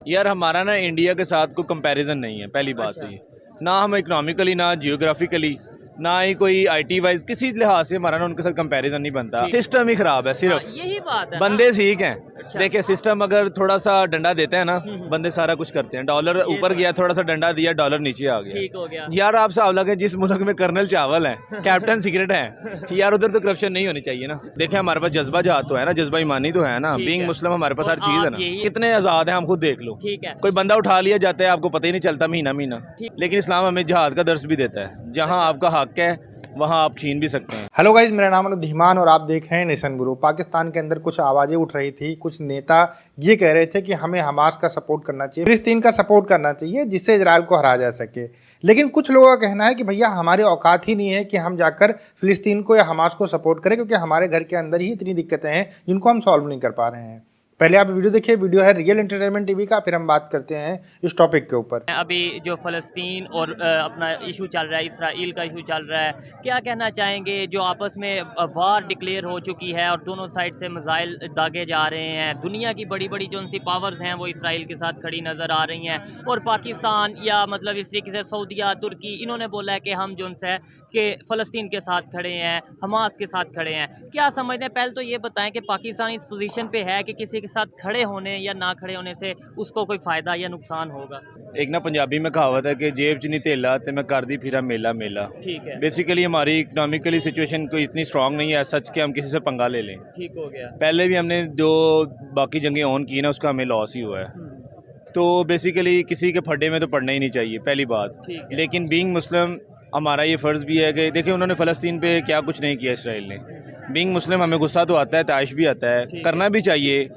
यार हमारा ना इंडिया के साथ कोई कंपैरिजन नहीं है, पहली बात तो ये। ना हम इकोनॉमिकली, ना जियोग्राफिकली, ना ही कोई आईटी वाइज किसी लिहाज से हमारा ना उनके साथ कंपैरिजन नहीं बनता। सिस्टम ही खराब है सिर्फ। यही बात है बंदे ठीक हैं। अच्छा। देखिए सिस्टम अगर थोड़ा सा डंडा देते हैं ना, बंदे सारा कुछ करते हैं। डॉलर ऊपर गया, थोड़ा सा डंडा दिया, डॉलर नीचे आ गया। ठीक हो गया। यार आप साहब लगे जिस मुल्क में कर्नल चावल है, कैप्टन सिगरेट है, यार उधर तो करप्शन नहीं होनी चाहिए ना। देखिए हमारे पास जज्बा जहाँ तो है ना, जज्बा ईमानी तो है ना। बीइंग मुस्लिम हमारे पास हर चीज है ना। कितने आजाद है हम खुद देख लो। ठीक है। कोई बंदा उठा लिया जाता है, आपको पता ही नहीं चलता महीना महीना। लेकिन इस्लाम हमें जिहाद का दर्स भी देता है। जहाँ आपका हक है वहाँ आप छीन भी सकते हैं। हेलो गाइज, मेरा नाम अनुधीमान और आप देख रहे हैं नेशन गुरु। पाकिस्तान के अंदर कुछ आवाज़ें उठ रही थी, कुछ नेता ये कह रहे थे कि हमें हमास का सपोर्ट करना चाहिए, फिलिस्तीन का सपोर्ट करना चाहिए, जिससे इजराइल को हराया जा सके। लेकिन कुछ लोगों का कहना है कि भैया हमारे औकात ही नहीं है कि हम जाकर फिलिस्तीन को या हमास को सपोर्ट करें, क्योंकि हमारे घर के अंदर ही इतनी दिक्कतें हैं जिनको हम सॉल्व नहीं कर पा रहे हैं। पहले आप वीडियो देखिए, वीडियो है रियल एंटरटेनमेंट टीवी का, फिर हम बात करते हैं इस टॉपिक के ऊपर। अभी जो फ़लस्तीन और अपना इशू चल रहा है, इसराइल का इशू चल रहा है, क्या कहना चाहेंगे? जो आपस में वार डिक्लेयर हो चुकी है और दोनों साइड से मिसाइल दागे जा रहे हैं। दुनिया की बड़ी बड़ी जो सी पावर्स हैं वो इसराइल के साथ खड़ी नज़र आ रही हैं, और पाकिस्तान या मतलब इस तरीके से सऊदीया, तुर्की, इन्होंने बोला है कि हम जो है कि फ़लस्तीन के साथ खड़े हैं, हमास के साथ खड़े हैं। क्या समझते हैं? पहले तो ये बताएं कि पाकिस्तान इस पोजीशन पे है कि किसी के साथ खड़े होने या ना खड़े होने से उसको कोई फ़ायदा या नुकसान होगा? एक ना पंजाबी में कहावत है कि जेब च नहीं तेला ते मैं कर दी फिरा मेला मेला। ठीक है। बेसिकली हमारी इकोनॉमिकली सिचुएशन कोई इतनी स्ट्रांग नहीं है सच कि हम किसी से पंगा ले लें। ठीक हो गया। पहले भी हमने जो बाकी जंगें ऑन की ना, उसका हमें लॉस ही हुआ है। तो बेसिकली किसी के फड्डे में तो पड़ना ही नहीं चाहिए, पहली बात। लेकिन बीइंग मुस्लिम हमारा ये फ़र्ज़ भी है कि देखिए उन्होंने फ़लस्तीन पे क्या कुछ नहीं किया इसराइल ने। बीइंग मुस्लिम हमें गुस्सा तो आता है, ताइश भी आता है, करना भी चाहिए।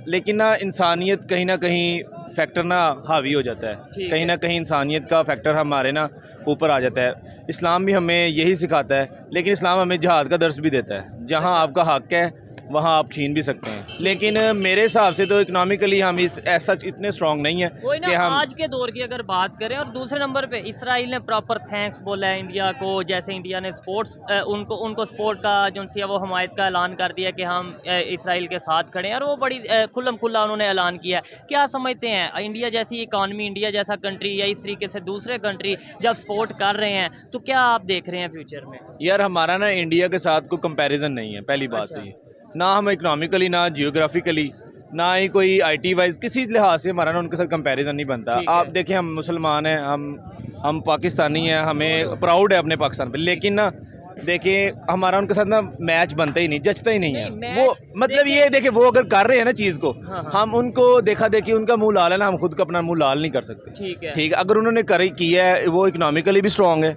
लेकिन ना इंसानियत कहीं ना कहीं फैक्टर ना हावी हो जाता है, कहीं ना कहीं इंसानियत का फैक्टर हमारे ना ऊपर आ जाता है। इस्लाम भी हमें यही सिखाता है, लेकिन इस्लाम हमें जिहाद का दर्स भी देता है। जहाँ आपका हक है वहाँ आप छीन भी सकते हैं। लेकिन मेरे हिसाब से तो इकोनॉमिकली हम ऐसा इतने स्ट्रांग नहीं है कि हम आज के दौर की अगर बात करें। और दूसरे नंबर पे इसराइल ने प्रॉपर थैंक्स बोला है इंडिया को, जैसे इंडिया ने स्पोर्ट्स उनको स्पोर्ट का जो सी वो हमायत का ऐलान कर दिया कि हम इसराइल के साथ खड़े हैं, और वो बड़ी खुल्लम खुल्ला उन्होंने ऐलान किया है। क्या समझते हैं इंडिया जैसी इकानमी, इंडिया जैसा कंट्री या इस तरीके से दूसरे कंट्री जब सपोर्ट कर रहे हैं तो क्या आप देख रहे हैं फ्यूचर में? यार हमारा ना इंडिया के साथ कोई कंपैरिजन नहीं है, पहली बात तो ये। ना हम इकोनॉमिकली, ना जियोग्राफिकली, ना ही कोई आईटी वाइज किसी लिहाज से हमारा ना उनके साथ कंपैरिजन नहीं बनता। आप देखें हम मुसलमान हैं, हम पाकिस्तानी हैं, हमें प्राउड है अपने पाकिस्तान पे। लेकिन ना देखिए हमारा उनके साथ ना मैच बनता ही नहीं, जचता ही नहीं है। वो मतलब ये देखिए वो अगर कर रहे हैं ना चीज़ को, हम उनको देखा देखी उनका मुंह लाल है ना, हम खुद का अपना मुंह लाल नहीं कर सकते। ठीक है। अगर उन्होंने किया है, वो इकोनॉमिकली भी स्ट्रांग है,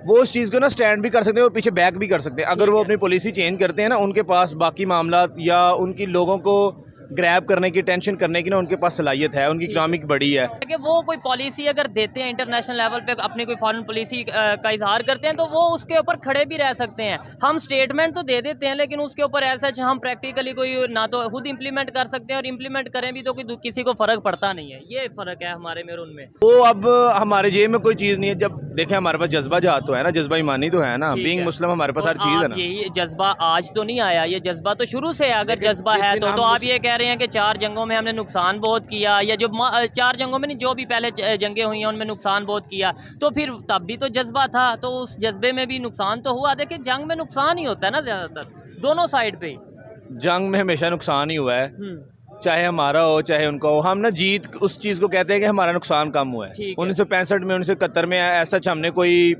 वो उस चीज़ को ना स्टैंड भी कर सकते हैं और पीछे बैक भी कर सकते हैं। अगर वो अपनी पॉलिसी चेंज करते हैं ना, उनके पास बाकी मामला या उनकी लोगों को ग्रैब करने की, टेंशन करने की ना उनके पास सलाहियत है, उनकी इकोनॉमिक बड़ी है कि वो कोई पॉलिसी अगर देते हैं इंटरनेशनल लेवल पे, अपनी कोई फॉरेन पॉलिसी का इजहार करते हैं, तो वो उसके ऊपर खड़े भी रह सकते हैं। हम स्टेटमेंट तो दे देते हैं, लेकिन उसके ऊपर ऐसा हम प्रैक्टिकली कोई ना तो खुद इंप्लीमेंट कर सकते हैं, और इंप्लीमेंट करें भी तो कोई किसी को फ़र्क पड़ता नहीं है। ये फ़र्क है हमारे में और उनमें। वो अब हमारे जेब में कोई चीज़ नहीं है। जब देखें हमारे पास जज्बा जहाँ तो है ना, जज्बा ईमानी तो है ना। बीइंग मुस्लिम हमारे पास हर चीज़ है ना। यही जज्बा आज तो नहीं आया, ये जज्बा तो शुरू से है। अगर जज्बा है तो आप ये कह रहे हैं कि 4 जंगों में हमने नुकसान बहुत किया, या जो 4 जंगों में नहीं, जो भी पहले जंगें हुई हैं उनमें नुकसान बहुत किया, तो फिर तब भी तो जज्बा था, तो उस जज्बे में भी नुकसान तो हुआ। देखिए जंग में नुकसान ही होता है ना, ज़्यादातर दोनों साइड पे। जंग में हमेशा नुकसान ही हुआ है, चाहे हमारा हो चाहे उनका हो। हम ना जीत उस चीज़ को कहते हैं कि हमारा नुकसान कम हुआ है। 1965 में, 1971 में ऐसा हमने कोई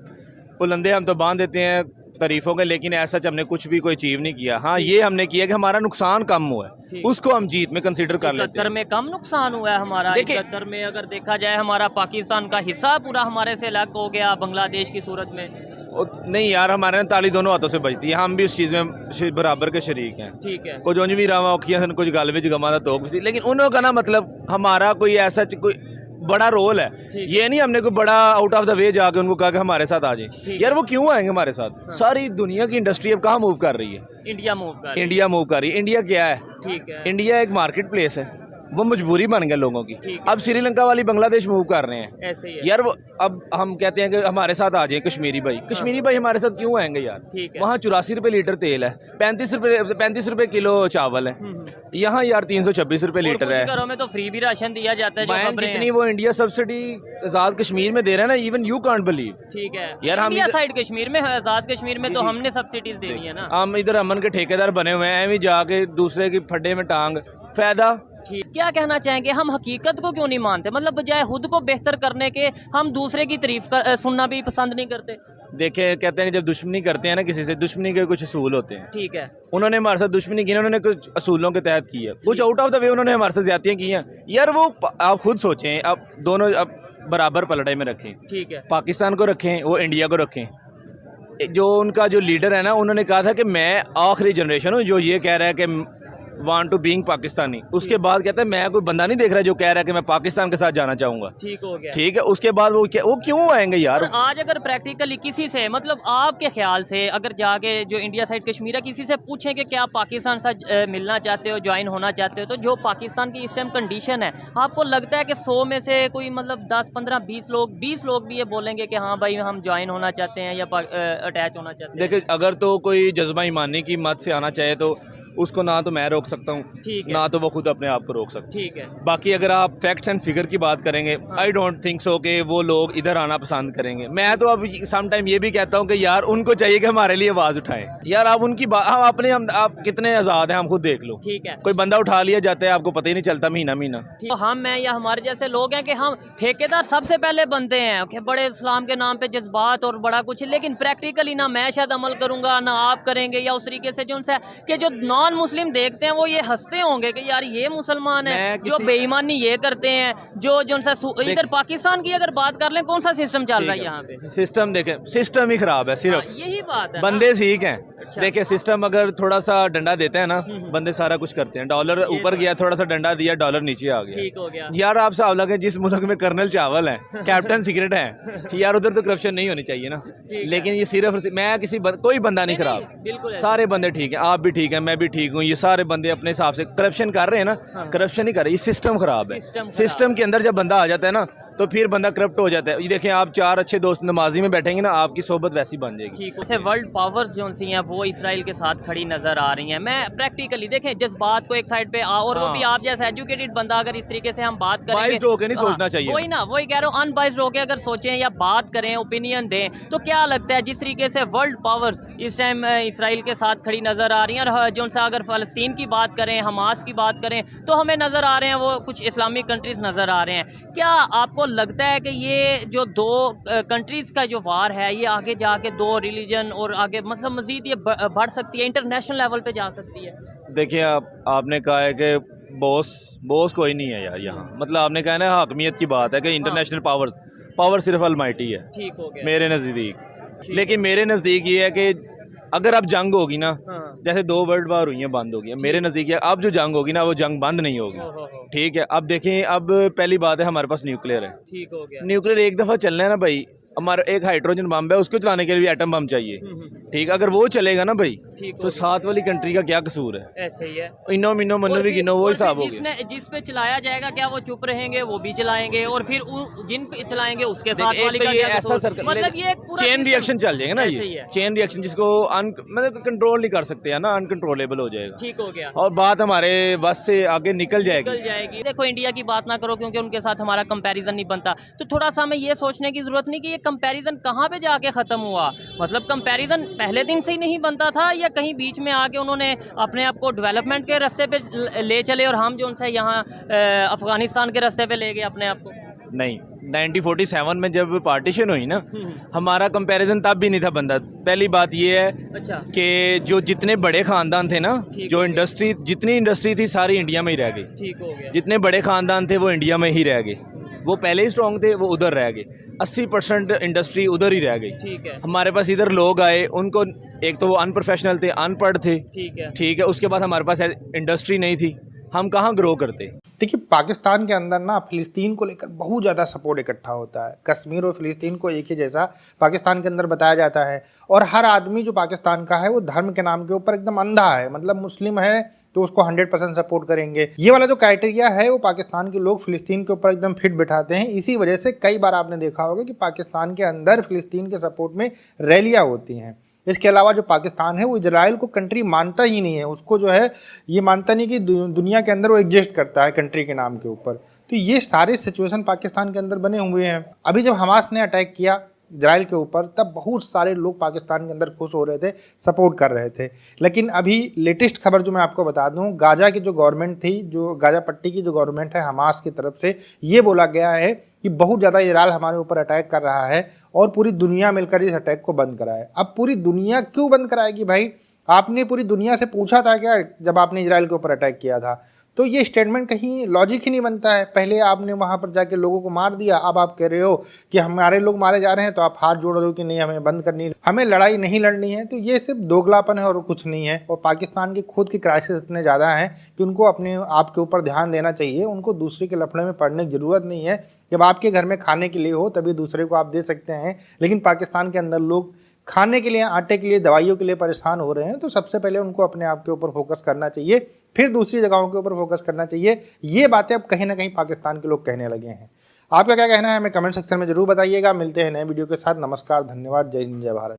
बुलंदे हम तो बांध देते हैं तारीफों के, लेकिन ऐसा हमने कुछ भी कोई अचीव नहीं किया। हाँ ये हमने किया कि हमारा नुकसान कम हुआ है, उसको हम जीत में कंसीडर कर लेते हैं। 71 में कम नुकसान हुआ है हमारा। 71 में अगर देखा जाए हमारा पाकिस्तान का हिस्सा पूरा हमारे से अलग हो गया बांग्लादेश की सूरत में। नहीं यार, हमारे ना ताली दोनों हाथों से बजती है, हम भी उस चीज़ में बराबर के शरीक हैं। ठीक है। कुछ उंज भी रावा औखिया सन, कुछ गल विच गमा दा तोक भी सी, लेकिन उन्हों का ना मतलब हमारा कोई ऐसा कोई बड़ा रोल है। ये नहीं हमने कोई बड़ा आउट ऑफ द वे जाके उनको कहा कि हमारे साथ आ जाए। यार वो क्यों आएंगे हमारे साथ? सारी दुनिया की इंडस्ट्री अब कहाँ मूव कर रही है? इंडिया मूव कर रही है। इंडिया क्या है? ठीक है। इंडिया एक मार्केट प्लेस है। वो मजबूरी बन गया लोगों की। ठीक है। अब श्रीलंका वाली बांग्लादेश मूव कर रहे हैं ऐसे ही है। यार। वो अब हम कहते हैं कि हमारे साथ आ जाए कश्मीरी भाई, कश्मीरी भाई हमारे साथ क्यों आएंगे यार? ठीक है। वहाँ 84 रुपये लीटर तेल है, 35 रुपये किलो चावल है, यहाँ यार 326 रुपये और लीटर कुछ है। घरों में तो फ्री भी राशन दिया जाता है जो बहन, खबरें जितनी हैं। वो इंडिया सब्सिडी आजाद कश्मीर में दे रहा है ना, इवन यू कांट बिलीव। ठीक है यार, हम इंडिया इधर- साइड कश्मीर में है, आजाद कश्मीर में तो जी। हमने सब्सिडीज देनी है ना। हम इधर अमन के ठेकेदार बने हुए हैं, भी जाके दूसरे की फड्डे में टांग फायदा। ठीक। क्या कहना चाहेंगे, हम हकीकत को क्यों नहीं मानते? मतलब बजाय खुद को बेहतर करने के हम दूसरे की तारीफ सुनना भी पसंद नहीं करते। देखे कहते हैं कि जब दुश्मनी करते हैं ना किसी से, दुश्मनी के कुछ असूल होते हैं। ठीक है। उन्होंने हमारे साथ दुश्मनी की ना, उन्होंने कुछ असूलों के तहत की है, कुछ आउट ऑफ द वे उन्होंने हमारे साथ ज्यादतियाँ की हैं यार। वो आप खुद सोचें, आप दोनों अब बराबर पलड़े में रखें, ठीक है। पाकिस्तान को रखें, वो इंडिया को रखें। जो उनका जो लीडर है ना, उन्होंने कहा था कि मैं आखिरी जनरेशन हूँ जो ये कह रहा है कि वांट टू बीइंग पाकिस्तानी। उसके बाद कहता है मैं कोई बंदा नहीं देख रहा जो कह रहा है कि मैं पाकिस्तान के साथ जाना चाहूँगा। ठीक हो गया। ठीक है, उसके बाद वो क्यों आएंगे यार? और आज अगर प्रैक्टिकली किसी से, मतलब आपके ख्याल से अगर जाके जो इंडिया साइड कश्मीर है किसी से पूछें कि क्या आप पाकिस्तान से मिलना चाहते हो, ज्वाइन होना चाहते हो, तो जो पाकिस्तान की इस टाइम कंडीशन है, आपको लगता है कि 100 में से कोई मतलब 10, 15, 20 लोग भी ये बोलेंगे कि हाँ भाई हम ज्वाइन होना चाहते हैं या अटैच होना चाहते हैं? देखिए, अगर तो कोई जज्बा ईमानी की मत से आना चाहे तो उसको ना तो मैं रोक सकता हूँ, ठीक है। ना तो वो खुद अपने आप को रोक सकते। ठीक है। बाकी अगर आप फैक्ट्स एंड फिगर की बात करेंगे, आई डोंट थिंक सो कि वो लोग इधर आना पसंद करेंगे। मैं तो अब सम टाइम ये भी कहता हूँ कि यार उनको चाहिए कि हमारे लिए आवाज़ उठाएं। यार आप उनकी बात, आप कितने आज़ाद हैं, हम खुद देख लो। ठीक है। कोई बंदा उठा लिया जाता है, आपको पता ही नहीं चलता महीना महीना। तो हम हैं या हमारे जैसे लोग हैं कि हम ठेकेदार सबसे पहले बनते हैं कि बड़े इस्लाम के नाम पे जज्बात और बड़ा कुछ, लेकिन प्रैक्टिकली ना मैं शायद अमल करूंगा ना आप करेंगे, या उस तरीके से जो उनसे कि जो नॉन मुस्लिम देखते हैं वो ये हंसते होंगे कि यार ये मुसलमान है जो बेईमानी ये करते हैं, जो उनसे इधर पाकिस्तान की अगर बात कर लें, कौन सा सिस्टम चल रहा है यहाँ पे? सिस्टम देखें, सिस्टम ही खराब है सिर्फ। हाँ, यही बात है। बंदे ठीक हैं। अच्छा। देखिए, सिस्टम अगर थोड़ा सा डंडा देता है ना, बंदे सारा कुछ करते हैं। डॉलर ऊपर गया, थोड़ा सा डंडा दिया, डॉलर नीचे आ गया। ठीक हो गया। यार आप साहब लगे जिस मुल्क में कर्नल चावल है, कैप्टन सिगरेट है, यार उधर तो करप्शन नहीं होनी चाहिए ना। लेकिन ये सिर्फ मैं कोई बंदा नहीं खराब, बिल्कुल सारे बंदे ठीक हैं। आप भी ठीक हैं, मैं भी ठीक हूँ, ये सारे बंदे अपने हिसाब से करप्शन कर रहे हैं ना। करप्शन नहीं कर रहे, ये सिस्टम खराब है। सिस्टम के अंदर जब बंदा आ जाता है ना, तो फिर बंदा करप्ट हो जाता है। ये देखें, आप 4 अच्छे दोस्त नमाजी में बैठेंगे ना, आपकी सोबत वैसी बन जाएगी। ठीक है। वर्ल्ड पावर्स जो सी हैं वो इसराइल के साथ खड़ी नजर आ रही हैं। मैं प्रैक्टिकली देखें जज्बात को एक साइड पे और वो भी आप जैसा एजुकेटेड बंदा अगर इस तरीके से हम बात करेंगे, बाइस्ड होके नहीं सोचना चाहिए। वही ना, वही कह रहा हूँ, अनबाइस्ड होके अगर सोचें या बात करें, ओपिनियन दें, तो क्या लगता है जिस तरीके से वर्ल्ड पावर्स इस टाइम इसराइल के साथ खड़ी नजर आ रही हैं, और जो सा अगर फ़लस्तीन की बात करें, हमास की बात करें, तो हमें नजर आ रहे हैं वो कुछ इस्लामिक कंट्रीज नजर आ रहे हैं। क्या आपको लगता है कि ये जो दो कंट्रीज़ का जो वार है, ये आगे जाके दो रिलीजन और आगे मतलब मज़ीद ये बढ़ सकती है, इंटरनेशनल लेवल पे जा सकती है? देखिए, आपने कहा है कि बॉस कोई नहीं है यार यहाँ। मतलब आपने कहा ना, हाकमियत की बात है कि इंटरनेशनल पावर सिर्फ अलमाइटी है। ठीक हो गया। मेरे नज़दीक। लेकिन मेरे नज़दीक ये है कि अगर अब जंग होगी ना, जैसे 2 वर्ल्ड वार हुई हैं, बंद होगी, मेरे नज़दीक अब जो जंग होगी ना, वो जंग बंद नहीं होगी। ठीक है, अब देखें, अब पहली बात है हमारे पास न्यूक्लियर है। ठीक हो गया। न्यूक्लियर एक दफ़ा चलना है ना भाई, हमारा एक हाइड्रोजन बम है, उसको चलाने के लिए एटम बम चाहिए। ठीक, अगर वो चलेगा ना भाई, तो साथ वाली कंट्री का क्या कसूर है? ऐसे ही है। इनो मिनो मनो भी गिनो, वो हिसाब हो गया। जिस पे चलाया जाएगा, क्या वो चुप रहेंगे? वो भी चलाएंगे, और फिर जिन पे चलाएंगे उसके साथ वाली का क्या ऐसा कसूर? मतलब ये एक पूरा चेन रिएक्शन चल जाएगा ना, ऐसे ही ये है। चेन रिएक्शन जिसको मतलब कंट्रोल नहीं कर सकते है ना, अनकंट्रोलेबल हो जाएगा। ठीक हो गया। और बात हमारे बस से आगे निकल जाएगी। देखो, इंडिया की बात ना करो क्योंकि उनके साथ हमारा कंपैरिजन नहीं बनता, तो थोड़ा सा हमें ये सोचने की जरूरत नहीं कि ये कंपैरिजन कहाँ पे जाके खत्म हुआ। मतलब कंपैरिजन पहले दिन से ही नहीं बनता था, या कहीं बीच में आके उन्होंने अपने आप को डेवलपमेंट के रास्ते पे ले चले और हम जो उनसे यहाँ अफगानिस्तान के रास्ते पे ले गए अपने आप को? नहीं, 1947 में जब पार्टीशन हुई ना, हमारा कंपैरिजन तब भी नहीं था बनता। पहली बात ये है अच्छा कि जो जितने बड़े खानदान थे ना, जो जितनी इंडस्ट्री थी सारी इंडिया में ही रह गई। ठीक हो गया। जितने बड़े खानदान थे वो इंडिया में ही रह गए, वो पहले ही स्ट्रॉन्ग थे, वो उधर रह गए। 80% इंडस्ट्री उधर ही रह गई। ठीक है। हमारे पास इधर लोग आए, उनको एक तो वो अनप्रोफेशनल थे, अनपढ़ थे। ठीक है, उसके बाद हमारे पास इंडस्ट्री नहीं थी, हम कहाँ ग्रो करते। देखिए, पाकिस्तान के अंदर ना फ़िलिस्तीन को लेकर बहुत ज़्यादा सपोर्ट इकट्ठा होता है। कश्मीर और फ़िलिस्तीन को एक ही जैसा पाकिस्तान के अंदर बताया जाता है, और हर आदमी जो पाकिस्तान का है वो धर्म के नाम के ऊपर एकदम अंधा है। मतलब मुस्लिम है तो उसको 100% सपोर्ट करेंगे। ये वाला जो क्राइटेरिया है वो पाकिस्तान के लोग फिलिस्तीन के ऊपर एकदम फिट बिठाते हैं। इसी वजह से कई बार आपने देखा होगा कि पाकिस्तान के अंदर फिलिस्तीन के सपोर्ट में रैलियाँ होती हैं। इसके अलावा जो पाकिस्तान है वो इजराइल को कंट्री मानता ही नहीं है, उसको जो है ये मानता नहीं कि दुनिया के अंदर वो एग्जिस्ट करता है कंट्री के नाम के ऊपर। तो ये सारे सिचुएशन पाकिस्तान के अंदर बने हुए हैं। अभी जब हमास ने अटैक किया इजराइल के ऊपर तब बहुत सारे लोग पाकिस्तान के अंदर खुश हो रहे थे, सपोर्ट कर रहे थे। लेकिन अभी लेटेस्ट खबर जो मैं आपको बता दूं, गाजा की जो गवर्नमेंट थी, जो गाजा पट्टी की जो गवर्नमेंट है हमास की तरफ से ये बोला गया है कि बहुत ज़्यादा इजराइल हमारे ऊपर अटैक कर रहा है और पूरी दुनिया मिलकर इस अटैक को बंद कराए। अब पूरी दुनिया क्यों बंद कराएगी भाई? आपने पूरी दुनिया से पूछा था क्या जब आपने इजराइल के ऊपर अटैक किया था? तो ये स्टेटमेंट कहीं लॉजिक ही नहीं बनता है। पहले आपने वहाँ पर जाके लोगों को मार दिया, अब आप कह रहे हो कि हमारे लोग मारे जा रहे हैं तो आप हाथ जोड़ रहे हो कि नहीं हमें बंद करनी है, हमें लड़ाई नहीं लड़नी है। तो ये सिर्फ दोगलापन है और कुछ नहीं है। और पाकिस्तान के खुद की क्राइसिस इतने ज़्यादा हैं कि उनको अपने आप के ऊपर ध्यान देना चाहिए। उनको दूसरे के लफड़े में पड़ने की ज़रूरत नहीं है। जब आपके घर में खाने के लिए हो तभी दूसरे को आप दे सकते हैं, लेकिन पाकिस्तान के अंदर लोग खाने के लिए, आटे के लिए, दवाइयों के लिए परेशान हो रहे हैं। तो सबसे पहले उनको अपने आप के ऊपर फोकस करना चाहिए, फिर दूसरी जगहों के ऊपर फोकस करना चाहिए। ये बातें अब कहीं ना कहीं पाकिस्तान के लोग कहने लगे हैं। आपका क्या कहना है हमें कमेंट सेक्शन में जरूर बताइएगा। मिलते हैं नए वीडियो के साथ। नमस्कार, धन्यवाद, जय हिंद, जय भारत।